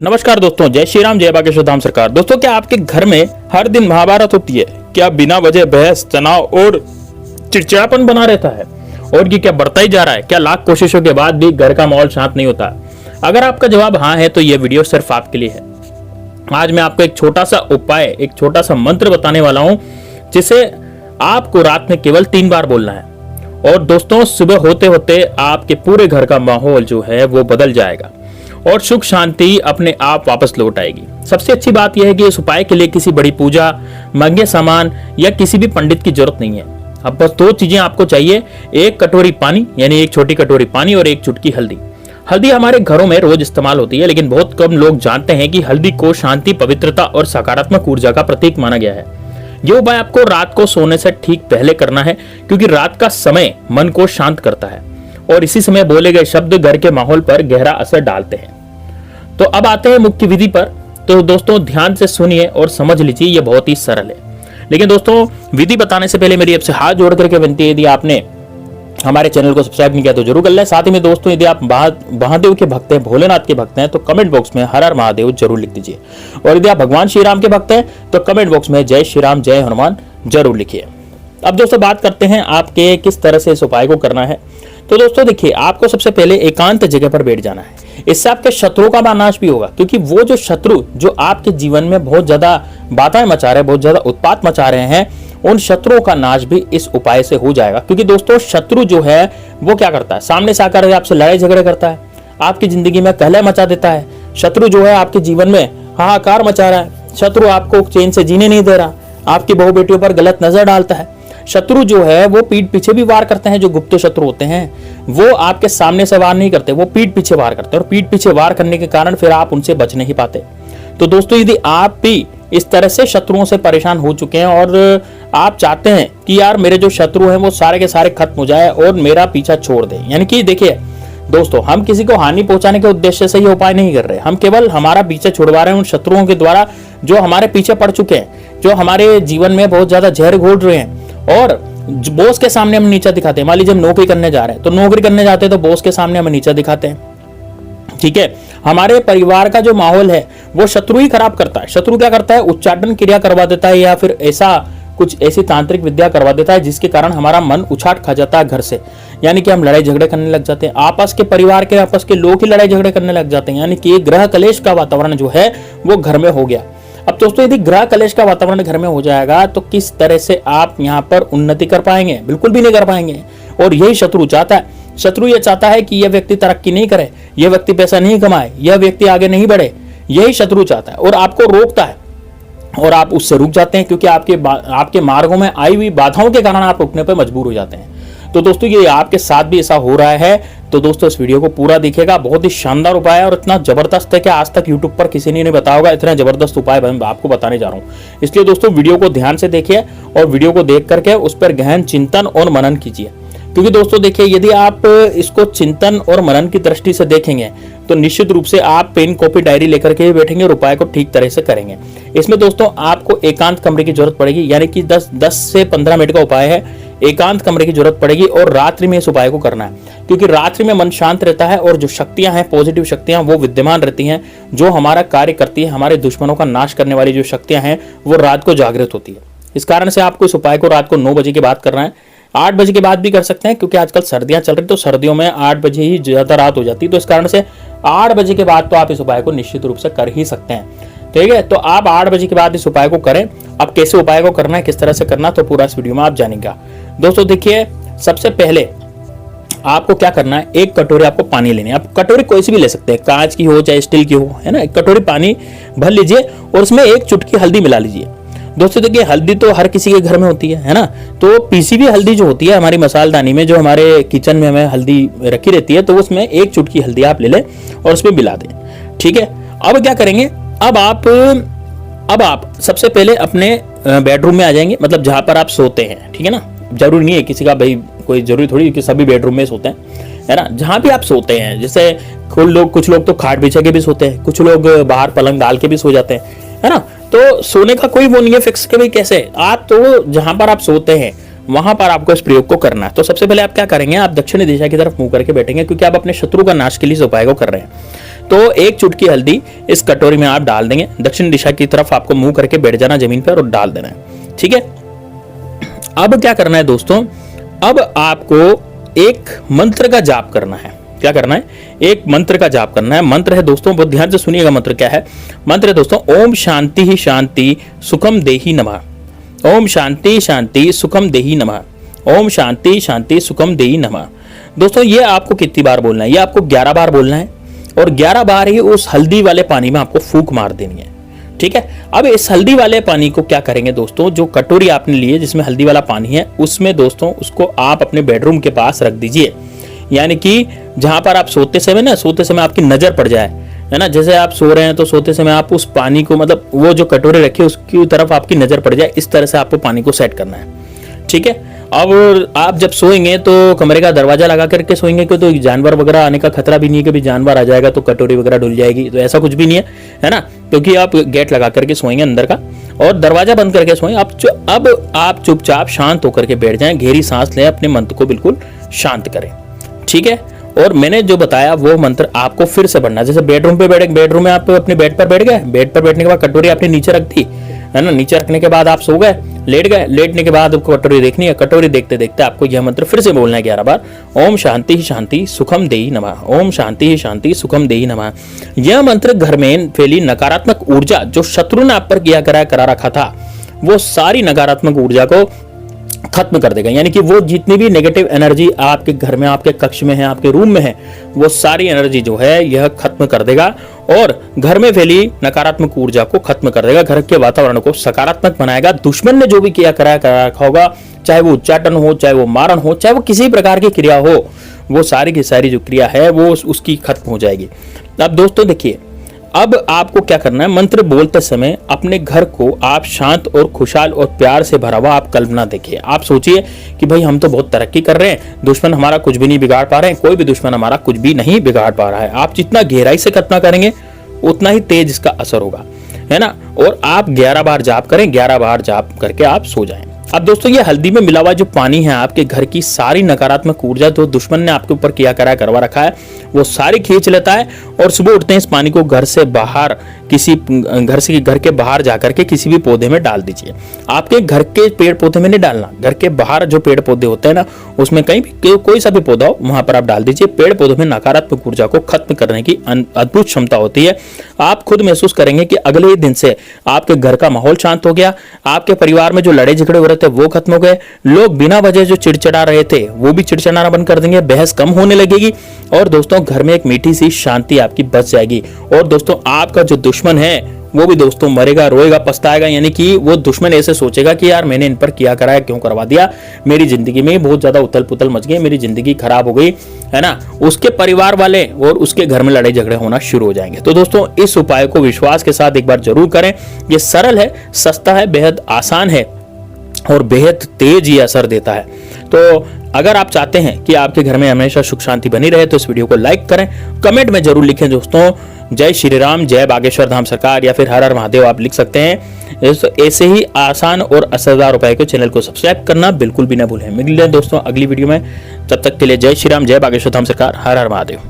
नमस्कार दोस्तों, जय श्री राम, जय बागेश्वर धाम सरकार। दोस्तों, क्या आपके घर में हर दिन महाभारत होती है? क्या बिना वजह बहस, तनाव और चिड़चिड़ापन बना रहता है? और ये क्या बढ़ता ही जा रहा है? क्या लाख कोशिशों के बाद भी घर का माहौल शांत नहीं होता? अगर आपका जवाब हाँ है तो ये वीडियो सिर्फ आपके लिए है। आज मैं आपको एक छोटा सा उपाय, एक छोटा सा मंत्र बताने वाला हूं, जिसे आपको रात में केवल 3 बार बोलना है। और दोस्तों, सुबह होते होते आपके पूरे घर का माहौल जो है वो बदल जाएगा और सुख शांति अपने आप वापस लौट आएगी। सबसे अच्छी बात यह है कि इस उपाय के लिए किसी बड़ी पूजा, महंगे सामान या किसी भी पंडित की जरूरत नहीं है। अब बस 2 चीजें आपको चाहिए, 1 कटोरी पानी यानी 1 छोटी कटोरी पानी और 1 चुटकी हल्दी। हल्दी हमारे घरों में रोज इस्तेमाल होती है, लेकिन बहुत कम लोग जानते हैं कि हल्दी को शांति, पवित्रता और सकारात्मक ऊर्जा का प्रतीक माना गया है। यह उपाय आपको रात को सोने से ठीक पहले करना है, क्योंकि रात का समय मन को शांत करता है और इसी समय बोले गए शब्द घर के माहौल पर गहरा असर डालते हैं। तो अब आते हैं मुख्य विधि पर। तो दोस्तों, ध्यान से सुनिए और समझ लीजिए, ये बहुत ही सरल है। लेकिन दोस्तों, विधि बताने से पहले मेरी आपसे हाथ जोड़ करके विनती है, यदि आपने हमारे चैनल को सब्सक्राइब नहीं किया तो जरूर कर लें। साथ ही में दोस्तों, यदि आप महादेव के भक्त हैं, भोलेनाथ के भक्त हैं, तो कमेंट बॉक्स में हर हर महादेव जरूर लिख दीजिए। और यदि आप भगवान श्री राम के भक्त हैं तो कमेंट बॉक्स में जय श्री राम, जय हनुमान जरूर लिखिए। अब दोस्तों, बात करते हैं आपके किस तरह से इस उपाय को करना है। तो दोस्तों देखिए, आपको सबसे पहले एकांत जगह पर बैठ जाना है। इससे आपके शत्रुओं का नाश भी होगा, क्योंकि वो जो शत्रु जो आपके जीवन में बहुत ज्यादा बाधाएं मचा रहे हैं, बहुत ज्यादा उत्पात मचा रहे हैं, उन शत्रुओं का नाश भी इस उपाय से हो जाएगा। क्योंकि दोस्तों, शत्रु जो है वो क्या करता है, सामने से आकर आपसे लड़ाई झगड़े करता है, आपकी जिंदगी में कहले मचा देता है। शत्रु जो है आपके जीवन में हाहाकार मचा रहा है। शत्रु आपको चैन से जीने नहीं दे रहा, आपकी बहु बेटियों पर गलत नजर डालता है। शत्रु जो है वो पीठ पीछे भी वार करते हैं। जो गुप्त शत्रु होते हैं वो आपके सामने से वार नहीं करते, वो पीठ पीछे वार करते हैं, और पीठ पीछे वार करने के कारण फिर आप उनसे बच नहीं पाते। तो दोस्तों, यदि आप भी इस तरह से शत्रुओं से परेशान हो चुके हैं और आप चाहते हैं कि यार मेरे जो शत्रु हैं वो सारे के सारे खत्म हो जाए और मेरा पीछा छोड़ दे, यानी कि देखिए दोस्तों, हम किसी को हानि पहुंचाने के उद्देश्य से ये उपाय नहीं कर रहे, हम केवल हमारा पीछे छुड़वा रहे हैं उन शत्रुओं के द्वारा जो हमारे पीछे पड़ चुके हैं, जो हमारे जीवन में बहुत ज्यादा जहर घोल रहे हैं। और बॉस के सामने हम नीचा दिखाते हैं। मान लीजिए हम नौकरी करने जा रहे हैं, तो नौकरी करने जाते हैं तो बॉस के सामने हम नीचा दिखाते हैं। ठीक है, हमारे परिवार का जो माहौल है वो शत्रु ही खराब करता है। शत्रु क्या करता है, उच्चाटन क्रिया करवा देता है या फिर ऐसी तांत्रिक विद्या करवा देता है जिसके कारण हमारा मन उछाट खा जाता है घर से, यानी कि हम लड़ाई झगड़े करने लग जाते हैं। आपस के परिवार के आपस के लोग ही लड़ाई झगड़े करने लग जाते हैं, यानी कि ग्रह कलेश का वातावरण जो है वो घर में हो गया। अब दोस्तों, यदि ग्रह कलेश का वातावरण घर में हो जाएगा तो किस तरह से आप यहाँ पर उन्नति कर पाएंगे? बिल्कुल भी नहीं कर पाएंगे। और यही शत्रु चाहता है। शत्रु ये चाहता है कि यह व्यक्ति तरक्की नहीं करे, यह व्यक्ति पैसा नहीं कमाए, यह व्यक्ति आगे नहीं बढ़े। यही शत्रु चाहता है और आपको रोकता है और आप उससे रुक जाते हैं, क्योंकि आपके मार्गों में आई हुई बाधाओं के कारण आप रुकने पर मजबूर हो जाते हैं। तो दोस्तों, ये आपके साथ भी ऐसा हो रहा है तो दोस्तों इस वीडियो को पूरा देखिएगा। बहुत ही शानदार उपाय है और इतना जबरदस्त है कि आज तक YouTube पर किसी ने नहीं बताया होगा। इतना जबरदस्त उपाय मैं आपको बताने जा रहा हूँ। इसलिए दोस्तों, वीडियो को ध्यान से देखिए और वीडियो को देख करके उस पर गहन चिंतन और मनन कीजिए। क्योंकि दोस्तों देखिए, यदि आप इसको चिंतन और मनन की दृष्टि से देखेंगे तो निश्चित रूप से आप पेन, कॉपी, डायरी लेकर के बैठेंगे और उपाय को ठीक तरह से करेंगे। इसमें दोस्तों आपको एकांत कमरे की जरूरत पड़ेगी, यानी कि 10 से 15 मिनट का उपाय है। एकांत कमरे की जरूरत पड़ेगी और रात्रि में इस उपाय को करना है, क्योंकि रात्रि में मन शांत रहता है और जो शक्तियां हैं, पॉजिटिव शक्तियां, वो विद्यमान रहती हैं। जो हमारा कार्य करती है, हमारे दुश्मनों का नाश करने वाली जो शक्तियां हैं वो रात को जागृत होती है। इस कारण से आपको इस उपाय को रात को 9 बजे के बाद करना है। 8 बजे के बाद भी कर सकते हैं, क्योंकि आजकल सर्दियां चल रही, तो सर्दियों में 8 बजे ही ज्यादा रात हो जाती है। तो इस कारण से 8 बजे के बाद तो आप इस उपाय को निश्चित रूप से कर ही सकते हैं। ठीक है, तो आप 8 बजे के बाद इस उपाय को करें। अब कैसे उपाय को करना है, किस तरह से करना, तो पूरा इस वीडियो में आप जानेंगे। दोस्तों देखिए, सबसे पहले आपको क्या करना है, 1 कटोरी आपको पानी लेनी है। आप कटोरी कोई सी भी ले सकते हैं, कांच की हो चाहे स्टील की हो, है ना। 1 कटोरी पानी भर लीजिए और उसमें 1 चुटकी हल्दी मिला लीजिए। दोस्तों देखिए, हल्दी तो हर किसी के घर में होती है ना। तो पीसी हुई हल्दी जो होती है हमारी मसालदानी में, जो हमारे किचन में हमें हल्दी रखी रहती है, तो उसमें 1 चुटकी हल्दी आप ले लें और उसमें मिला दें। ठीक है, अब क्या करेंगे, अब आप सबसे पहले अपने बेडरूम में आ जाएंगे, मतलब जहां पर आप सोते हैं। ठीक है ना, जरूरी नहीं है किसी का, भाई कोई जरूरी थोड़ी कि सभी बेडरूम में सोते हैं, है ना। जहां भी आप सोते हैं, जैसे कुछ लोग तो खाट बिछा के भी सोते हैं, कुछ लोग बाहर पलंग डाल के भी सो जाते हैं, है ना। तो सोने का कोई वो नहीं है फिक्स के भाई कैसे, आप तो जहां पर आप सोते हैं वहां पर आपको इस प्रयोग को करना है। तो सबसे पहले आप क्या करेंगे, आप दक्षिणी दिशा की तरफ मुंह करके बैठेंगे, क्योंकि आप अपने शत्रु का नाश के लिए इस उपाय को कर रहे हैं। तो एक चुटकी हल्दी इस कटोरी में आप डाल देंगे, दक्षिण दिशा की तरफ आपको मुंह करके बैठ जाना जमीन पर और डाल देना है। ठीक है, अब क्या करना है दोस्तों, अब आपको एक मंत्र का जाप करना है। क्या करना है, एक मंत्र का जाप करना है। मंत्र है दोस्तों, बहुत ध्यान से सुनिएगा, मंत्र क्या है। मंत्र है दोस्तों, ओम शांति ही शांति सुखम देहि नमः। ओम शांति शांति सुखम देहि नमः। ओम शांति शांति सुखम देहि नमः। दोस्तों ये आपको कितनी बार बोलना है, ये आपको 11 बार बोलना है और 11 बार ही उस हल्दी वाले पानी में आपको फूंक मार देनी है। ठीक है, अब इस हल्दी वाले पानी को क्या करेंगे दोस्तों, जो कटोरी आपने ली है जिसमें हल्दी वाला पानी है, उसमें दोस्तों उसको आप अपने बेडरूम के पास रख दीजिए। यानी कि जहां पर आप सोते समय आपकी नजर पड़ जाए, है ना, जैसे आप सो रहे हैं तो सोते समय आप उस पानी को, मतलब वो जो कटोरी रखी है उसकी तरफ आपकी नजर पड़ जाए, इस तरह से आपको पानी को सेट करना है। ठीक है, अब आप जब सोएंगे तो कमरे का दरवाजा लगा करके सोएंगे, क्यों, तो जानवर वगैरह आने का खतरा भी नहीं है कि भी जानवर आ जाएगा तो कटोरी वगैरह डुल जाएगी, तो ऐसा कुछ भी नहीं है ना, क्योंकि आप गेट लगा करके सोएंगे अंदर का और दरवाजा बंद करके सोएं। अब आप चुपचाप शांत होकर के बैठ जाएं, गहरी सांस लें, अपने मंत्र को बिल्कुल शांत करें। ठीक है, और मैंने जो बताया वो मंत्र आपको फिर से पढ़ना है। जैसे बेडरूम पे बैठे, बेडरूम में आप अपने बेड पर बैठ गए, बेड पर बैठने के बाद कटोरी आपने नीचे रख दी, है ना, नीचे रखने के बाद आप सो गए, लेट गए, लेटने के बाद आपको कटोरी देखनी है, कटोरी देखते देखते आपको यह मंत्र फिर से बोलना है 11 बार, ओम शांति शांति सुखम देहि नमः। ओम शांति शांति सुखम देहि नमः। यह मंत्र घर में फैली नकारात्मक ऊर्जा जो शत्रु ने आप पर करा रखा था, वो सारी नकारात्मक ऊर्जा को खत्म कर देगा। यानी कि वो जितनी भी नेगेटिव एनर्जी आपके घर में, आपके कक्ष में है, आपके रूम में है, वो सारी एनर्जी जो है यह खत्म कर देगा और घर में फैली नकारात्मक ऊर्जा को खत्म कर देगा, घर के वातावरण को सकारात्मक बनाएगा। दुश्मन ने जो भी किया करा रखा होगा, चाहे वो उच्चाटन हो, चाहे वो मारण हो, चाहे वो किसी प्रकार की क्रिया हो, वो सारी की सारी जो क्रिया है वो उसकी खत्म हो जाएगी। अब दोस्तों देखिए, अब आपको क्या करना है, मंत्र बोलते समय अपने घर को आप शांत और खुशहाल और प्यार से भरा हुआ आप कल्पना देखिए। आप सोचिए कि भाई हम तो बहुत तरक्की कर रहे हैं, दुश्मन हमारा कुछ भी नहीं बिगाड़ पा रहे हैं, कोई भी दुश्मन हमारा कुछ भी नहीं बिगाड़ पा रहा है। आप जितना गहराई से कल्पना करेंगे उतना ही तेज इसका असर होगा, है ना। और आप 11 बार जाप करें, 11 बार जाप करके आप सो जाएं। अब दोस्तों ये हल्दी में मिला हुआ जो पानी है, आपके घर की सारी नकारात्मक ऊर्जा जो दुश्मन ने आपके ऊपर किया करा करवा रखा है, वो सारी खींच लेता है और सुबह उठते हैं इस पानी को घर से बाहर, किसी घर के बाहर जाकर के किसी भी पौधे में डाल दीजिए। आपके घर के पेड़ पौधे में नहीं डालना, घर के बाहर जो पेड़ पौधे होते हैं ना, उसमें कहीं भी कोई सा भी पौधा हो वहां पर आप डाल दीजिए। पेड़ पौधों में नकारात्मक ऊर्जा को खत्म करने की अद्भुत क्षमता होती है। आप खुद महसूस करेंगे कि अगले ही दिन से आपके घर का माहौल शांत हो गया, आपके परिवार में जो लड़ाई झगड़े हो रहे थे वो खत्म हो गए, लोग बिना वजह जो चिड़चिड़ा रहे थे वो भी चिड़चिड़ाना बंद कर देंगे, बहस कम होने लगेगी और दोस्तों घर में एक मीठी सी शांति आपकी बच जाएगी। और दोस्तों आपका जो दुश्मन है वो भी दोस्तों मरेगा, रोएगा, पछताएगा। यानी कि वो दुश्मन ऐसे सोचेगा कि यार मैंने इन पर किया कराया, क्यों करवा दिया, मेरी जिंदगी में बहुत ज्यादा उथल पुथल मच गई, मेरी जिंदगी खराब हो गई, है ना। उसके परिवार वाले और उसके घर में लड़ाई झगड़े होना शुरू हो जाएंगे। तो दोस्तों इस उपाय को विश्वास के साथ एक बार जरूर करें। ये सरल है, सस्ता है, बेहद आसान है और बेहद तेज ही असर देता है। तो अगर आप चाहते हैं कि आपके घर में हमेशा सुख शांति बनी रहे तो इस वीडियो को लाइक करें, कमेंट में जरूर लिखें दोस्तों जय श्री राम, जय बागेश्वर धाम सरकार या फिर हर हर महादेव आप लिख सकते हैं। ऐसे ही आसान और असरदार उपाय को चैनल को सब्सक्राइब करना बिल्कुल भी ना भूलें। मिलते हैं दोस्तों अगली वीडियो में, तब तक के लिए जय श्री राम, जय बागेश्वर धाम सरकार, हर हर महादेव।